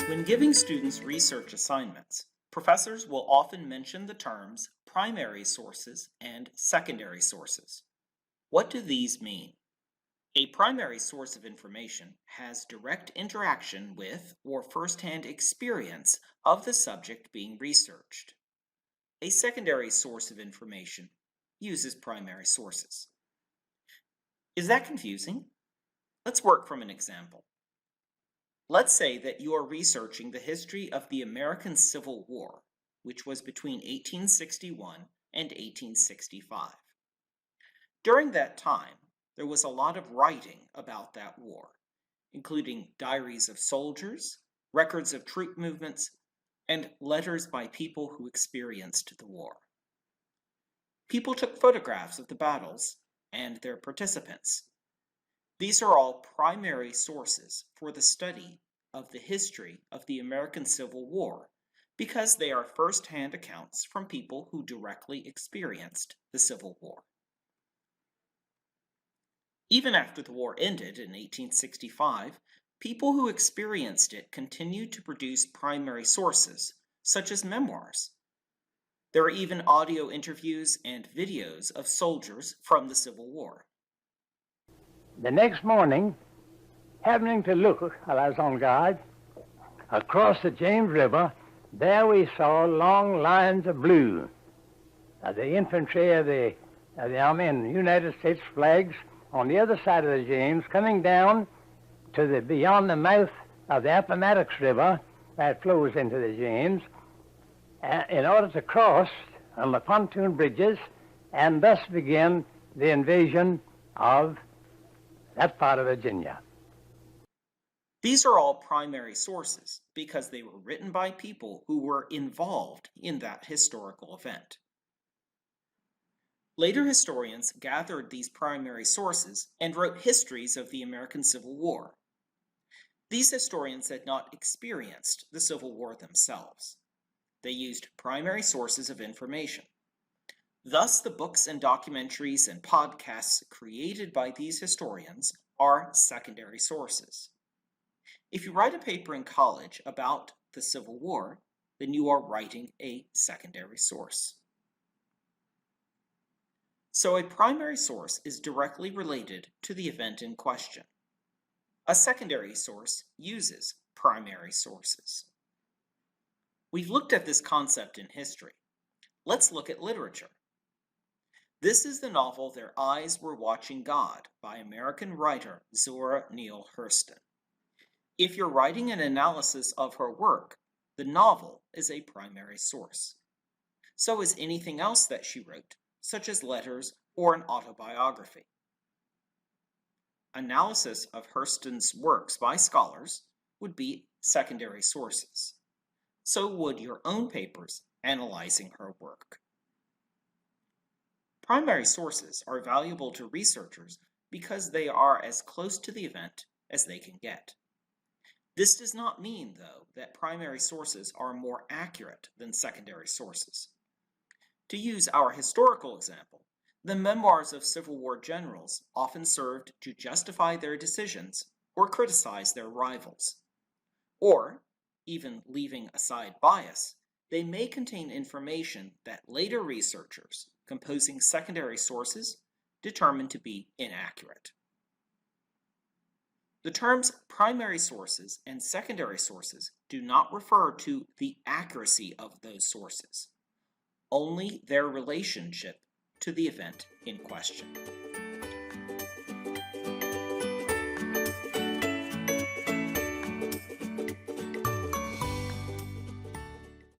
When giving students research assignments, professors will often mention the terms primary sources and secondary sources. What do these mean? A primary source of information has direct interaction with or firsthand experience of the subject being researched. A secondary source of information uses primary sources. Is that confusing? Let's work from an example. Let's say that you are researching the history of the American Civil War, which was between 1861 and 1865. During that time, there was a lot of writing about that war, including diaries of soldiers, records of troop movements, and letters by people who experienced the war. People took photographs of the battles and their participants. These are all primary sources for the study of the history of the American Civil War because they are first-hand accounts from people who directly experienced the Civil War. Even after the war ended in 1865, people who experienced it continued to produce primary sources, such as memoirs. There are even audio interviews and videos of soldiers from the Civil War. The next morning, happening to look while I was on guard, across the James River, there we saw long lines of blue. The infantry of the Army and United States flags on the other side of the James, coming down to beyond the mouth of the Appomattox River that flows into the James, in order to cross on the pontoon bridges and thus begin the invasion of that part of Virginia. These are all primary sources because they were written by people who were involved in that historical event. Later historians gathered these primary sources and wrote histories of the American Civil War. These historians had not experienced the Civil War themselves. They used primary sources of information. Thus, the books and documentaries and podcasts created by these historians are secondary sources. If you write a paper in college about the Civil War, then you are writing a secondary source. So a primary source is directly related to the event in question. A secondary source uses primary sources. We've looked at this concept in history. Let's look at literature. This is the novel Their Eyes Were Watching God by American writer Zora Neale Hurston. If you're writing an analysis of her work, the novel is a primary source. So is anything else that she wrote, such as letters or an autobiography. Analysis of Hurston's works by scholars would be secondary sources. So would your own papers analyzing her work. Primary sources are valuable to researchers because they are as close to the event as they can get. This does not mean, though, that primary sources are more accurate than secondary sources. To use our historical example, the memoirs of Civil War generals often served to justify their decisions or criticize their rivals. Or, even leaving aside bias, they may contain information that later researchers, composing secondary sources, determined to be inaccurate. The terms primary sources and secondary sources do not refer to the accuracy of those sources, only their relationship to the event in question.